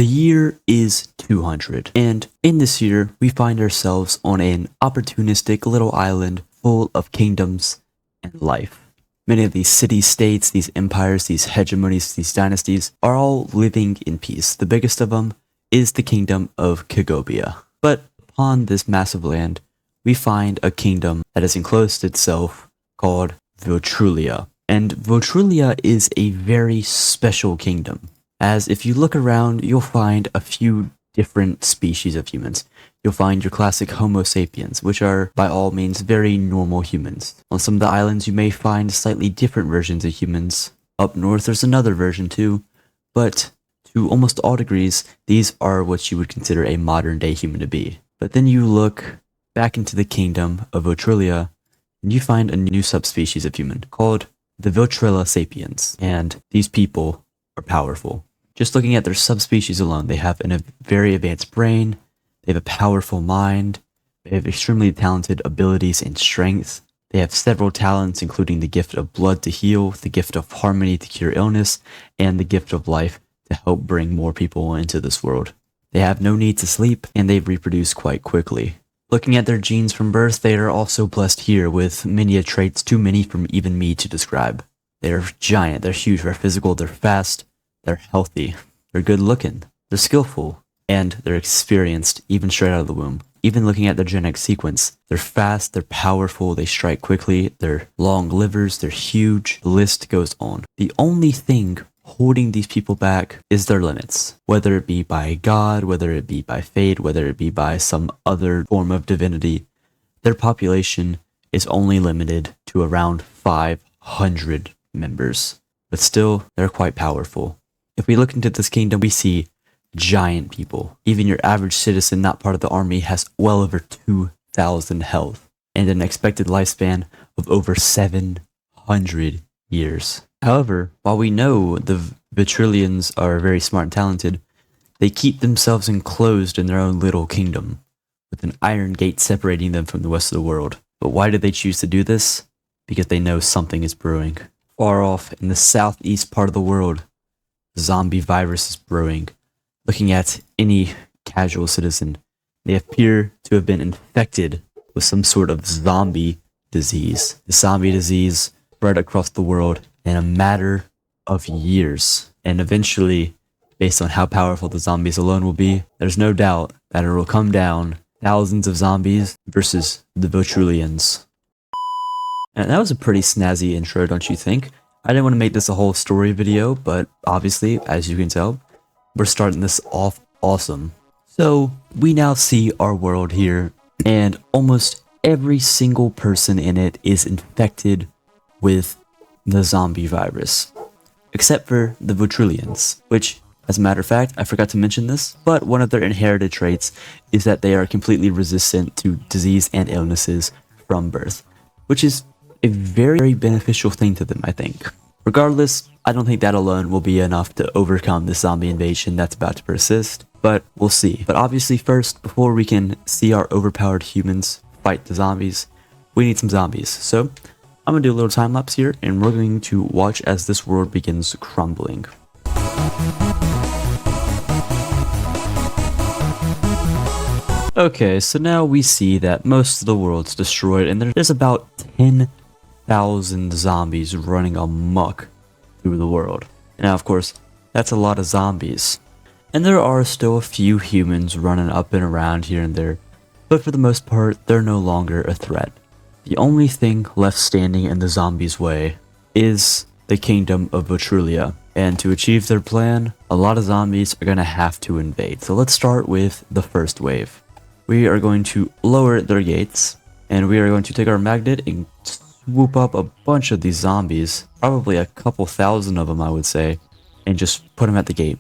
The year is 200, and in this year, we find ourselves on an opportunistic little island full of kingdoms and life. Many of these city-states, these empires, these hegemonies, these dynasties are all living in peace. The biggest of them is the kingdom of Kagobia. But upon this massive land, we find a kingdom that has enclosed itself called Viltrulia. And Viltrulia is a very special kingdom, as if you look around, you'll find a few different species of humans. You'll find your classic Homo sapiens, which are by all means very normal humans. On some of the islands, you may find slightly different versions of humans. Up north, there's another version too, but to almost all degrees, these are what you would consider a modern day human to be. But then you look back into the kingdom of Viltrulia, and you find a new subspecies of human called the Viltrilla sapiens, and these people are powerful. Just looking at their subspecies alone, they have a very advanced brain, they have a powerful mind, they have extremely talented abilities and strengths, they have several talents including the gift of blood to heal, the gift of harmony to cure illness, and the gift of life to help bring more people into this world. They have no need to sleep, and they reproduce quite quickly. Looking at their genes from birth, they are also blessed here with many traits too many for even me to describe. They are giant, they're huge, they're physical, they're fast, they're healthy, they're good looking, they're skillful, and they're experienced even straight out of the womb. Even looking at their genetic sequence, they're fast, they're powerful, they strike quickly, they're long livers, they're huge, the list goes on. The only thing holding these people back is their limits, whether it be by God, whether it be by fate, whether it be by some other form of divinity. Their population is only limited to around 500 members, but still, they're quite powerful. If we look into this kingdom, we see giant people. Even your average citizen not part of the army has well over 2,000 health and an expected lifespan of over 700 years. However, while we know the Viltrulians are very smart and talented, they keep themselves enclosed in their own little kingdom, with an iron gate separating them from the rest of the world. But why did they choose to do this? Because they know something is brewing. Far off in the southeast part of the world, the zombie virus is brewing. Looking at any casual citizen, they appear to have been infected with some sort of zombie disease. The zombie disease spread across the world in a matter of years. And eventually, based on how powerful the zombies alone will be, there's no doubt that it will come down thousands of zombies versus the Viltrulians. And that was a pretty snazzy intro, don't you think? I didn't want to make this a whole story video, but obviously, as you can tell, we're starting this off awesome. So, we now see our world here, and almost every single person in it is infected with the zombie virus, except for the Viltrulians, which, as a matter of fact, I forgot to mention this, but one of their inherited traits is that they are completely resistant to disease and illnesses from birth, which is a very beneficial thing to them, I think. Regardless, I don't think that alone will be enough to overcome the zombie invasion that's about to persist, but we'll see. But obviously first, before we can see our overpowered humans fight the zombies, we need some zombies. So, I'm going to do a little time lapse here, and we're going to watch as this world begins crumbling. Okay, so now we see that most of the world's destroyed, and there's about 10,000 zombies running amok through the world. Now, of course, that's a lot of zombies. And there are still a few humans running up and around here and there, but for the most part, they're no longer a threat. The only thing left standing in the zombies' way is the kingdom of Viltrulia, and to achieve their plan, a lot of zombies are going to have to invade. So let's start with the first wave. We are going to lower their gates, and we are going to take our magnet and swoop up a bunch of these zombies, probably a couple thousand of them I would say, and just put them at the gate.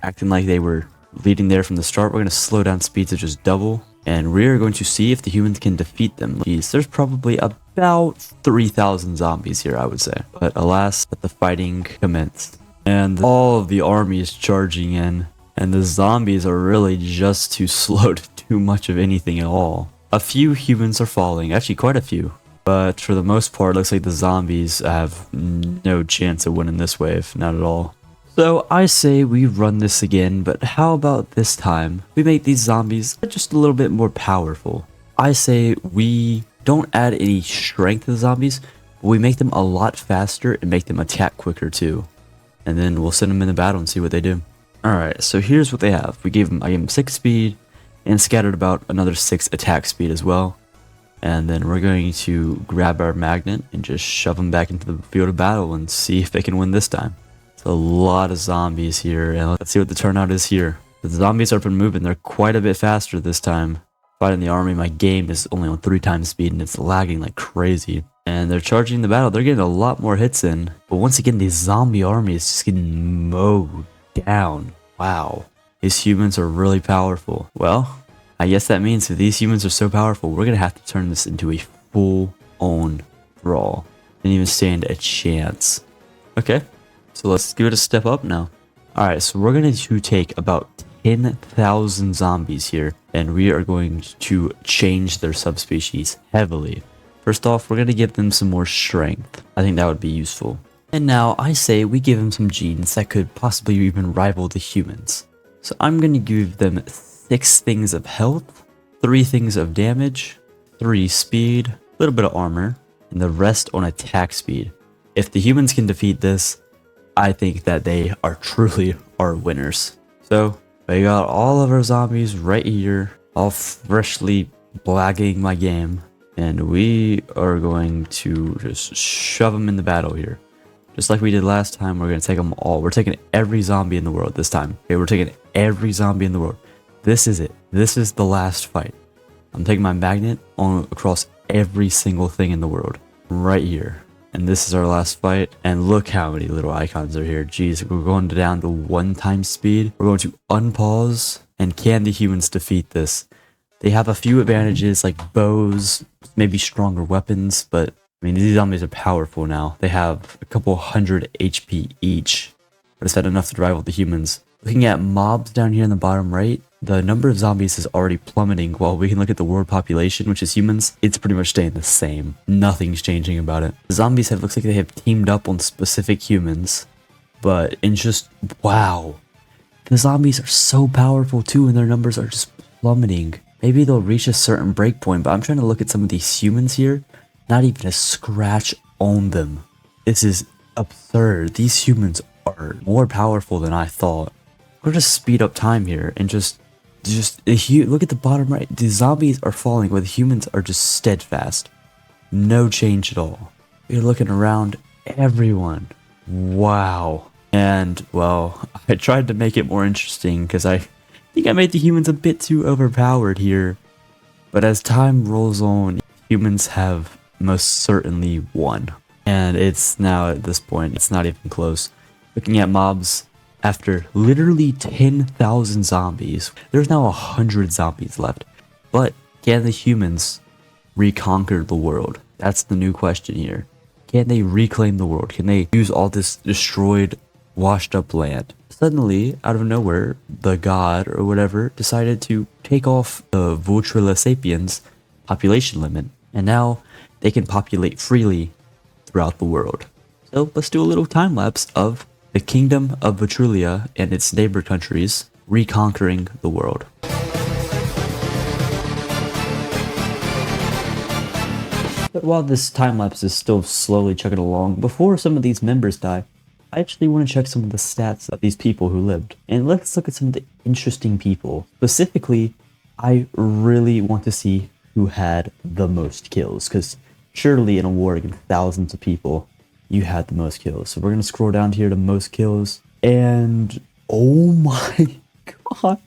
Acting like they were leading there from the start, we're going to slow down speed to just double, and we're going to see if the humans can defeat them. Jeez, there's probably about 3,000 zombies here, I would say. But alas, the fighting commenced. And all of the army is charging in. And the zombies are really just too slow to do much of anything at all. A few humans are falling, actually quite a few. But for the most part, it looks like the zombies have no chance of winning this wave, not at all. So I say we run this again, but how about this time we make these zombies just a little bit more powerful? I say we don't add any strength to the zombies, but we make them a lot faster and make them attack quicker too. And then we'll send them in the battle and see what they do. Alright, so here's what they have. I gave them 6 speed and scattered about another 6 attack speed as well. And then we're going to grab our magnet and just shove them back into the field of battle and see if they can win this time. It's a lot of zombies here, and let's see what the turnout is here. The zombies are been moving, they're quite a bit faster this time. Fighting the army, my game is only on 3 times speed and it's lagging like crazy. And they're charging the battle, they're getting a lot more hits in. But once again, the zombie army is just getting mowed down. Wow. These humans are really powerful. Well, I guess that means if these humans are so powerful, we're gonna have to turn this into a full-on brawl. Didn't even stand a chance. Okay. So let's give it a step up now. Alright, so we're going to take about 10,000 zombies here, and we are going to change their subspecies heavily. First off, we're going to give them some more strength. I think that would be useful. And now I say we give them some genes that could possibly even rival the humans. So I'm going to give them 6 things of health, 3 things of damage, 3 speed, a little bit of armor, and the rest on attack speed. If the humans can defeat this, I think that they are truly our winners. So we got all of our zombies right here, all freshly blagging my game, and we are going to just shove them in the battle here. Just like we did last time, we're going to take them all. We're taking every zombie in the world this time. Okay, we're taking every zombie in the world. This is it. This is the last fight. I'm taking my magnet on across every single thing in the world right here. And this is our last fight, and look how many little icons are here. Jeez, we're going down to 1 times speed. We're going to unpause, and can the humans defeat this? They have a few advantages like bows, maybe stronger weapons, but I mean, these zombies are powerful now. They have a couple hundred HP each, but is that enough to rival the humans? Looking at mobs down here in the bottom right, the number of zombies is already plummeting, while we can look at the world population, which is humans. It's pretty much staying the same. Nothing's changing about it. The zombies looks like they have teamed up on specific humans, but in just, wow. The zombies are so powerful too, and their numbers are just plummeting. Maybe they'll reach a certain breakpoint, but I'm trying to look at some of these humans here. Not even a scratch on them. This is absurd. These humans are more powerful than I thought. We're just speed up time here and just look at the bottom right. The zombies are falling, while the humans are just steadfast. No change at all. You're looking around, everyone. Wow. And well, I tried to make it more interesting because I think I made the humans a bit too overpowered here. But as time rolls on, humans have most certainly won. And it's now at this point, it's not even close. Looking at mobs, after literally 10,000 zombies, there's now 100 zombies left. But can the humans reconquer the world? That's the new question here. Can they reclaim the world? Can they use all this destroyed, washed up land? Suddenly, out of nowhere, the god or whatever decided to take off the Vulians sapiens population limit. And now they can populate freely throughout the world. So let's do a little time lapse of the kingdom of Vulia and its neighbor countries reconquering the world. But while this time lapse is still slowly chugging along, before some of these members die, I actually want to check some of the stats of these people who lived. And let's look at some of the interesting people. Specifically, I really want to see who had the most kills, because surely in a war against thousands of people, you had the most kills. So we're going to scroll down here to most kills, and oh my god,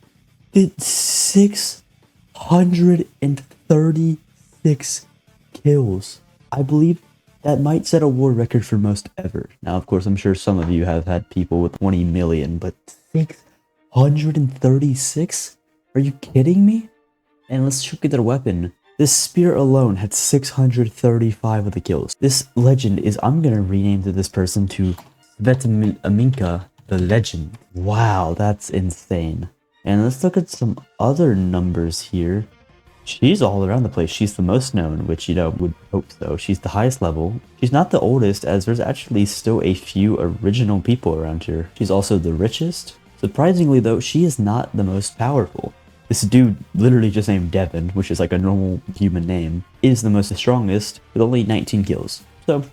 it's 636 kills. I believe that might set a war record for most ever. Now, of course, I'm sure some of you have had people with 20 million, but 636? Are you kidding me? And let's look at their weapon. This spear alone had 635 of the kills. This legend is, I'm gonna rename this person to Svetaminka the Legend. Wow, that's insane. And let's look at some other numbers here. She's all around the place. She's the most known, which, you know, would hope so. She's the highest level. She's not the oldest, as there's actually still a few original people around here. She's also the richest. Surprisingly, though, she is not the most powerful. This dude, literally just named Devin, which is like a normal human name, is the most strongest with only 19 kills. So,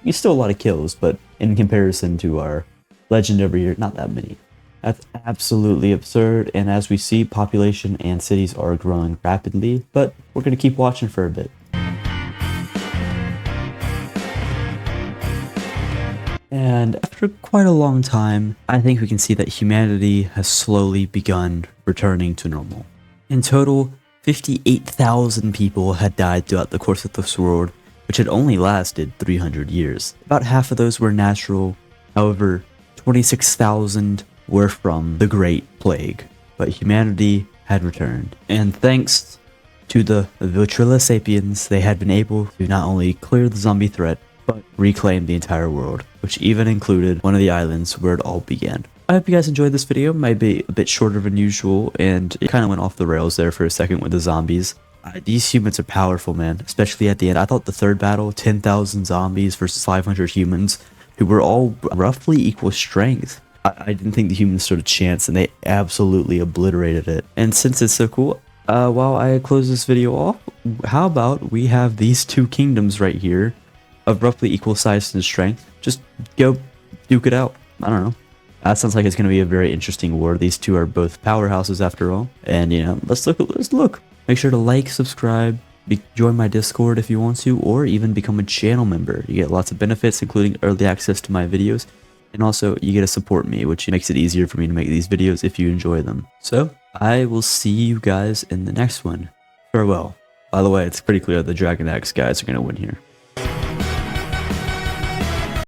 he's still a lot of kills, but in comparison to our legend over here, not that many. That's absolutely absurd, and as we see, population and cities are growing rapidly, but we're going to keep watching for a bit. And after quite a long time, I think we can see that humanity has slowly begun returning to normal. In total, 58,000 people had died throughout the course of this world, which had only lasted 300 years. About half of those were natural, however, 26,000 were from the Great Plague, but humanity had returned. And thanks to the Vulians sapiens, they had been able to not only clear the zombie threat, but reclaim the entire world, which even included one of the islands where it all began. I hope you guys enjoyed this video. It might be a bit shorter than usual, and it kind of went off the rails there for a second with the zombies. These humans are powerful, man, especially at the end. I thought the third battle, 10,000 zombies versus 500 humans, who were all roughly equal strength. I didn't think the humans stood a chance, and they absolutely obliterated it. And since it's so cool, while I close this video off, how about we have these two kingdoms right here of roughly equal size and strength. Just go duke it out. I don't know. That sounds like it's going to be a very interesting war. These two are both powerhouses after all. And, you know, let's look. Make sure to like, subscribe, join my Discord if you want to, or even become a channel member. You get lots of benefits, including early access to my videos. And also, you get to support me, which makes it easier for me to make these videos if you enjoy them. So, I will see you guys in the next one. Farewell. By the way, it's pretty clear the Dragon Axe guys are going to win here.